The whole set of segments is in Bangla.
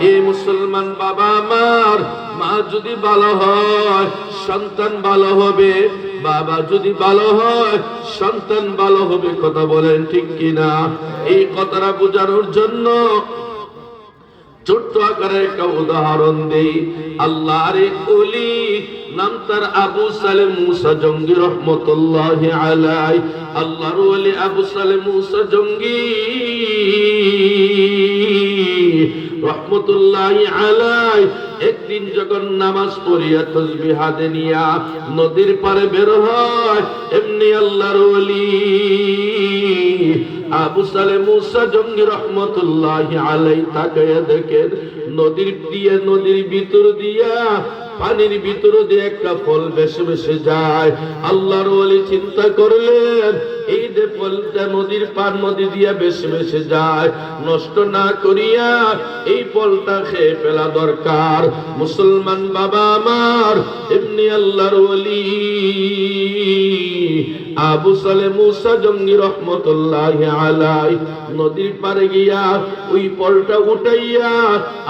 এই মুসলমান বাবা আমার, মা যদি ভালো হয় সন্তান ভালো হবে, বাবা যদি ভালো হয় সন্তান ভালো হবে। কথা বলেন ঠিক কিনা? এই কথাটা বোঝানোর জন্য ছোট্ট আকারে একটা উদাহরণ দেই। আল্লাহর এক ওলি, নাম তার আবু সালেম মুসা জঙ্গি রহমতুল্লাহি আলাইহি। আল্লাহর ওলি আবু সালেম মুসা জঙ্গি রহমতুল্লাহি আলাইহি একদিন যখন নামাজ পড়িয়া তাসবিহ হাতে নিয়া নদীর পারে বের হয়, এমনি আল্লাহর ওলি আবু সালেম মুসা জঙ্গি রহমতুল্লাহি আলাইহি তাকায়া দেখেন নদীর ভিতর দিয়া পানির ভিতর দিয়ে একটা ফল ভেসে ভেসে যায়। আল্লাহর ওলি চিন্তা করলেন, এই যে ফলটা নদীর পার নদী দিয়া ভেসে ভেসে যায়, নষ্ট না করিয়া এই ফলটা খেয়ে ফেলা দরকার। মুসলমান বাবা আমার, এমনি আল্লাহর ওলি আবু সালেম মুসা জঙ্গি রহমতুল্লাহি আলাইহি নদীর পারে গিয়া ওই ফলটা উঠাইয়া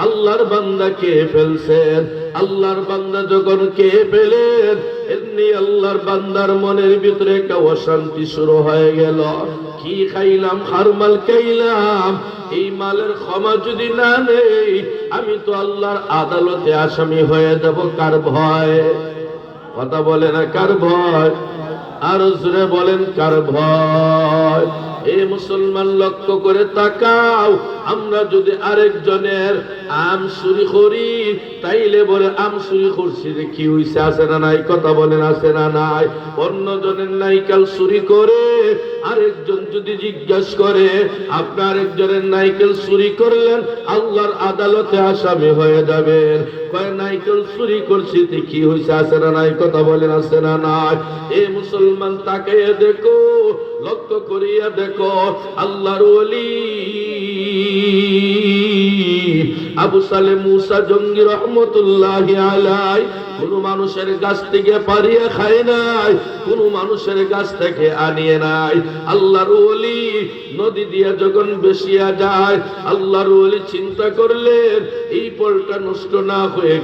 আল্লাহর বান্দা খেয়ে ফেলছেন। আল্লাহর বান্দা যখন খেয়ে ফেলেন, এমনি আল্লাহর বান্দার মনের ভিতরে একটা অশান্তি শুরু হয়ে গেল। কি খাইলাম, হারমাল খাইলাম, এই মালের ক্ষমা যদি না নেই আমি তো আল্লাহর আদালতে আসামি হয়ে যাব। কার ভয়? কথা বলে না, কার ভয়? আর জোরে বলেন, কার ভয়? এই মুসলমান লক্ষ্য করে তাকাও, আমরা যদি আরেকজনের আম চুরি করি তাইলে বলে আম চুরি করছি যে কি হইছে, আছে না নাই? কথা বলেন, আছে না নাই? অন্যজনের নাইকেল চুরি করে আরেকজন যদি জিজ্ঞাসা করে আপনি আরেকজনের নাইকেল চুরি করলেন, আল্লাহর আদালতে আসামি হয়ে যাবেন। কয় নাইকেল চুরি করছি তে কি হইছে, আছে না নাই? কথা বলেন, আছে না নাই? এই মুসলমান তাকাইয়া দেখো, লক্ষ্য করিয়া দেখো, আল্লাহর ওলি আবু সালেম মুসা জঙ্গি রহমতুল্লাহি আলাইহি কোন মানুষের গাছ থেকে পারিয়া খায় নাই, কোন মানুষের গাছ থেকে আনিয়ে নাই। আল্লাহর ওলি নদী দিয়া যখন বেশিয়া যায়, আল্লাহর ওলি চিন্তা করলেন এই ফলটা নষ্ট না হয়ে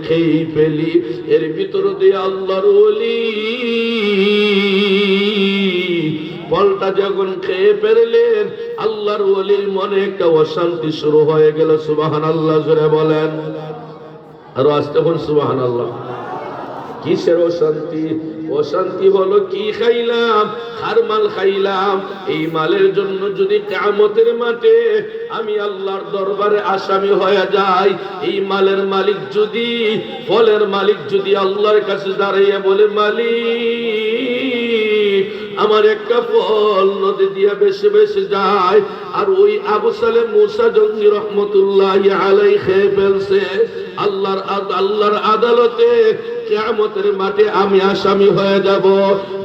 খেয়ে ফেলি। এর ভিতর দিয়ে আল্লাহর ওলি ফলটা যখন খেয়ে ফেললেন, আল্লাহর ওলির মনে একটা অশান্তি শুরু হয়ে গেল। সুবহানাল্লাহ, জোরে বলেন, আরো আস্তে বলুন সুবহানাল্লাহ। কিসের অশান্তি? অশান্তি হলো কি খাইলাম, হারমাল খাইলাম, এই মালের জন্য যদি কিয়ামতের মাঠে আমি আল্লাহর দরবারে আসামি হয়ে যাই, এই মালের মালিক যদি, ফলের মালিক যদি আল্লাহর কাছে দাঁড়িয়ে বলে মালিক আমার একটা ফল নদী দিয়া বেশি বেশি যায়, আর ওই আবু সালেম মুসা জঙ্গি রহমতুল্লাহি আলাইহি খেয়ে ফেলছে, আল্লাহর আদালতে কিয়ামতের মাঠে আমি আসামি হয়ে যাব।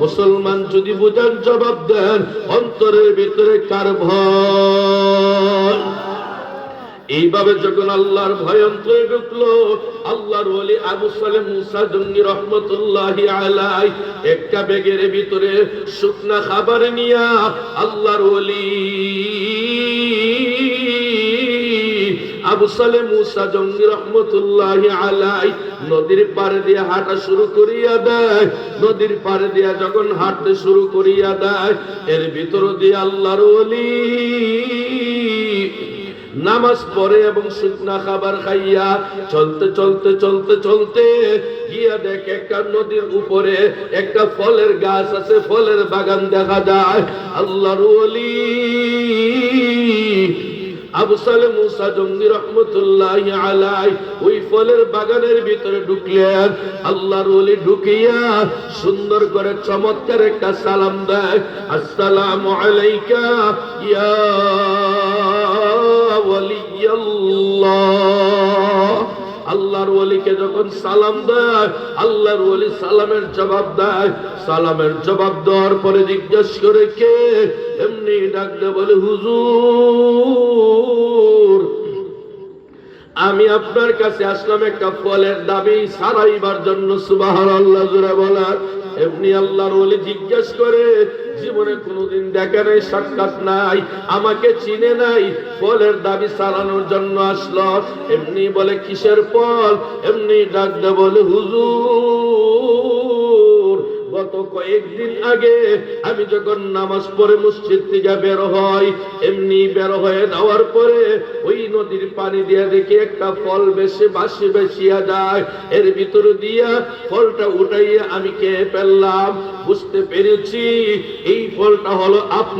মুসলমান যদি বুঝান, জবাব দেন, অন্তরের ভিতরে কার ভয়? এইভাবে যখন আল্লাহর ভয় অন্তরে ঢুকলো, আল্লাহর ওলি আবু সালেম মুসা জঙ্গি রহমতুল্লাহি আলাইহি একটা ব্যাগের ভিতরে শুকনা খাবার নিয়া আল্লাহর ওলি আবু সালেম মুসা জঙ্গি রহমতুল্লাহি আলাইহি নদীর পাড়ে দিয়ে হাঁটা শুরু করিয়া দেয়। নদীর পাড়ে দিয়া যখন হাঁটতে শুরু করিয়া দেয়, এর ভিতর দিয়ে আল্লাহর ওলি নামাজ পড়ে এবং শুকনা খাবার খাইয়া চলতে চলতে চলতে চলতে গিয়া দেখে একটা নদীর উপরে একটা ফলের গাছ আছে, ফলের বাগান দেখা যায়। আল্লাহর ওলি আবু সালেম মুসা জঙ্গি রহমতুল্লাহি আলাইহি ওই ফলের বাগানের ভিতরে ঢুকলেন। আল্লাহর ওলি ঢুকিয়া সুন্দর করে চমৎকার একটা সালাম দেয়, আসসালামু আলাইকা ইয়া ওয়ালিয়াল্লাহ। আল্লাহর ওলিকে যখন সালাম দেয়, আল্লাহর ওলি সালামের জবাব দেয়। সালামের জবাব দেওয়ার পরে জিজ্ঞেস করে কে, এমনি ডাকতে বলে হুজুর আমি আপনার কাছে আসলাম একটা ফলের দাবি সারাইবার জন্য। সুবহানাল্লাহ, জোরে বলা। এমনি আল্লাহর ওলি জিজ্ঞেস করে, জীবনে কোনোদিন দেখা নাই, সাক্ষাৎ নাই, আমাকে চিনে নাই, ফলের দাবি সারানোর জন্য আসলো। এমনি বলে কিসের ফল? এমনি ডাক দে বলে, হুজুর গত কয়েকদিন আগে আমি যখন নামাজ পড়ে মসজিদ থেকে বের হই, এমনি বের হয়ে যাওয়ার পরে ওই নদীর পানি দিয়ে দেখি একটা ফল বেশি বাসি বেশিয়া যায়, এর ভিতর দিয়া ফলটা উঠাইয়া আমি খেয়ে ফেললাম। বুঝতে পেরেছি এই ফলটা হলো আপনার